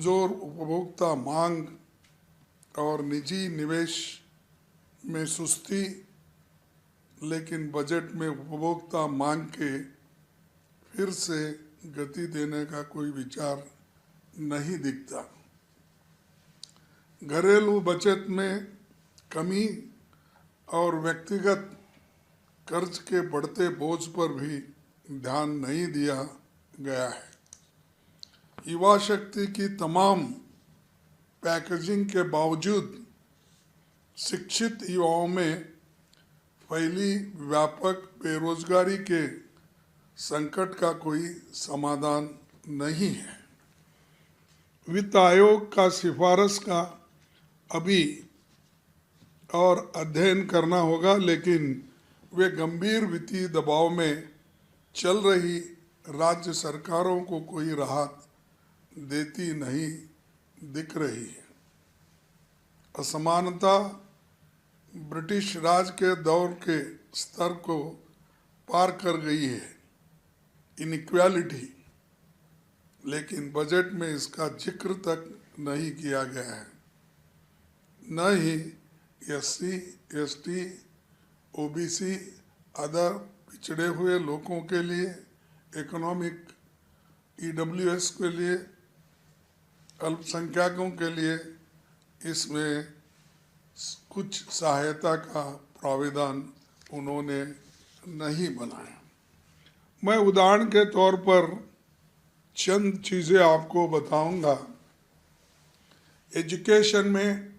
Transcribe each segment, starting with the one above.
कमज़ोर उपभोक्ता मांग और निजी निवेश में सुस्ती, लेकिन बजट में उपभोक्ता मांग के फिर से गति देने का कोई विचार नहीं दिखता। घरेलू बचत में कमी और व्यक्तिगत कर्ज के बढ़ते बोझ पर भी ध्यान नहीं दिया गया है। युवा शक्ति की तमाम पैकेजिंग के बावजूद शिक्षित युवाओं में फैली व्यापक बेरोजगारी के संकट का कोई समाधान नहीं है। वित्त आयोग का सिफारिश का अभी और अध्ययन करना होगा, लेकिन वे गंभीर वित्तीय दबाव में चल रही राज्य सरकारों को कोई राहत देती नहीं दिख रही है। असमानता ब्रिटिश राज के दौर के स्तर को पार कर गई है, इनइक्वालिटी, लेकिन बजट में इसका जिक्र तक नहीं किया गया है। न ही एससी, एसटी, ओबीसी, अदर पिछड़े हुए लोगों के लिए, इकोनॉमिक ईडब्ल्यूएस के लिए, अल्पसंख्यकों के लिए इसमें कुछ सहायता का प्रावधान उन्होंने नहीं बनाया। मैं उदाहरण के तौर पर चंद चीज़ें आपको बताऊंगा। एजुकेशन में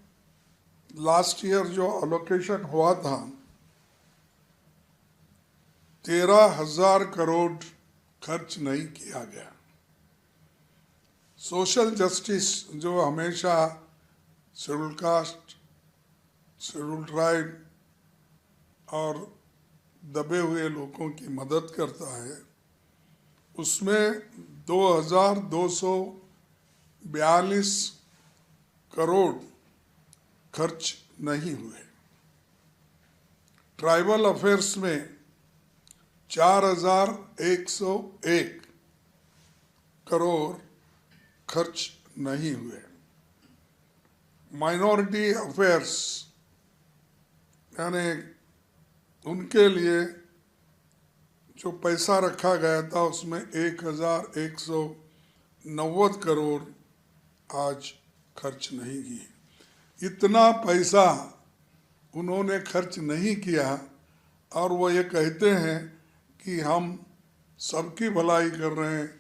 लास्ट ईयर जो अलोकेशन हुआ था 13,000 करोड़ खर्च नहीं किया गया। सोशल जस्टिस जो हमेशा शेड्यूल कास्ट, शेड्यूल ट्राइब और दबे हुए लोगों की मदद करता है, उसमें 2,242 करोड़ खर्च नहीं हुए। ट्राइबल अफेयर्स में 4,101 करोड़ खर्च नहीं हुए। माइनॉरिटी अफेयर्स यानी उनके लिए जो पैसा रखा गया था उसमें 1,190 करोड़ आज खर्च नहीं किए। इतना पैसा उन्होंने खर्च नहीं किया और वो ये कहते हैं कि हम सबकी भलाई कर रहे हैं।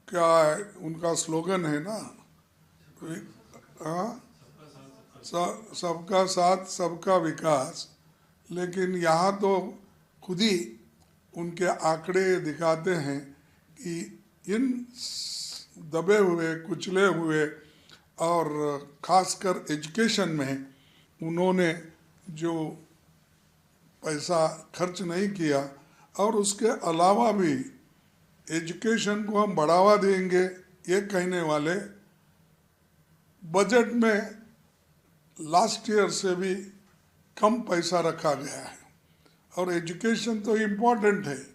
क्या है उनका स्लोगन है ना, सबका साथ सबका विकास, लेकिन यहाँ तो खुद ही उनके आंकड़े दिखाते हैं कि इन दबे हुए, कुचले हुए और खासकर एजुकेशन में उन्होंने जो पैसा खर्च नहीं किया, और उसके अलावा भी एजुकेशन को हम बढ़ावा देंगे ये कहने वाले बजट में लास्ट ईयर से भी कम पैसा रखा गया है। और एजुकेशन तो इम्पोर्टेंट है,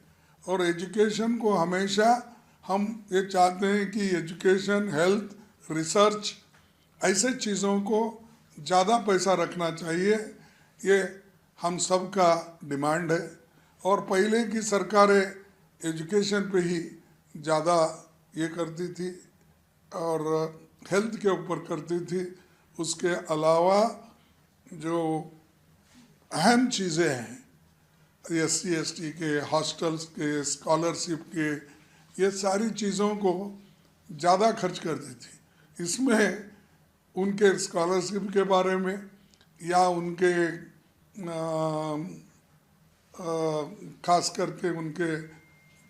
और एजुकेशन को हमेशा हम ये चाहते हैं कि एजुकेशन, हेल्थ, रिसर्च ऐसे चीज़ों को ज़्यादा पैसा रखना चाहिए। ये हम सब का डिमांड है। और पहले की सरकारें एजुकेशन पे ही ज़्यादा ये करती थी और हेल्थ के ऊपर करती थी। उसके अलावा जो अहम चीज़ें हैं SC ST के, हॉस्टल्स के, स्कॉलरशिप के, ये सारी चीज़ों को ज़्यादा खर्च करती थी। इसमें उनके स्कॉलरशिप के बारे में या उनके खास करके उनके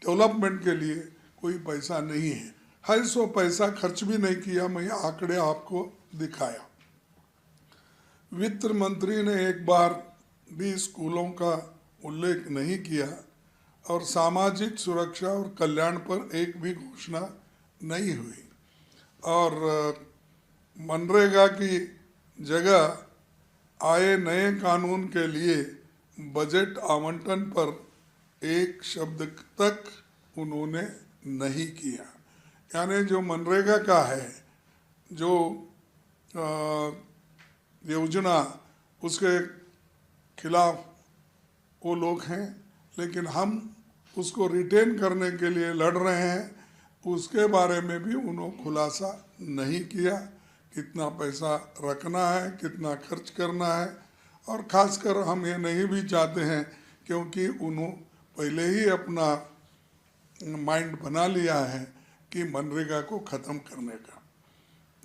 डेवलपमेंट के लिए कोई पैसा नहीं है। 250 पैसा खर्च भी नहीं किया। मैं आंकड़े आपको दिखाया। वित्त मंत्री ने एक बार भी स्कूलों का उल्लेख नहीं किया और सामाजिक सुरक्षा और कल्याण पर एक भी घोषणा नहीं हुई। और मनरेगा की जगह आए नए कानून के लिए बजट आवंटन पर एक शब्द तक उन्होंने नहीं किया। यानी जो मनरेगा का है, जो योजना, उसके खिलाफ वो लोग हैं, लेकिन हम उसको रिटेन करने के लिए लड़ रहे हैं। उसके बारे में भी उन्होंने खुलासा नहीं किया, कितना पैसा रखना है, कितना खर्च करना है। और ख़ासकर हम ये नहीं भी चाहते हैं, क्योंकि उन्होंने पहले ही अपना माइंड बना लिया है कि मनरेगा को ख़त्म करने का।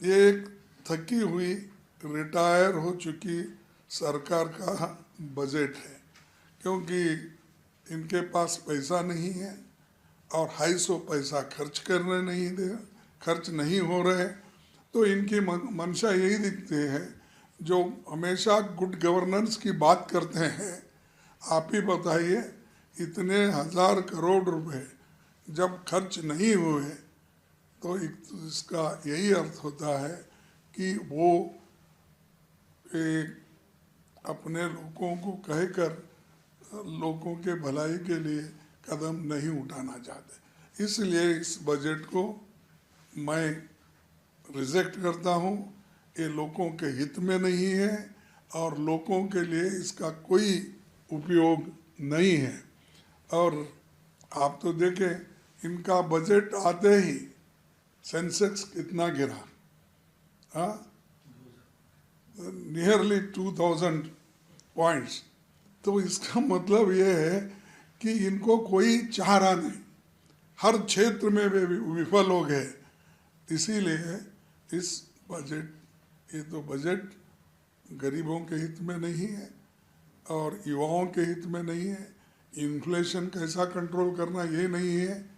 ये एक थकी हुई, रिटायर हो चुकी सरकार का बजट है, क्योंकि इनके पास पैसा नहीं है और 250 पैसा खर्च नहीं हो रहे। तो इनकी मंशा यही दिखती है, जो हमेशा गुड गवर्नेंस की बात करते हैं। आप ही बताइए, इतने 1000 करोड़ रुपए जब खर्च नहीं हुए, तो इसका यही अर्थ होता है कि वो एक अपने लोगों को कहकर लोगों के भलाई के लिए कदम नहीं उठाना चाहते। इसलिए इस बजट को मैं रिजेक्ट करता हूँ। ये लोगों के हित में नहीं है और लोगों के लिए इसका कोई उपयोग नहीं है। और आप तो देखें, इनका बजट आते ही सेंसेक्स कितना गिरा, हाँ, नियरली 2000 पॉइंट्स। तो इसका मतलब ये है कि इनको कोई चाह रहा नहीं, हर क्षेत्र में वे विफल हो गए। इसीलिए इस बजट, ये तो बजट गरीबों के हित में नहीं है और युवाओं के हित में नहीं है। इन्फ्लेशन कैसा कंट्रोल करना, ये नहीं है।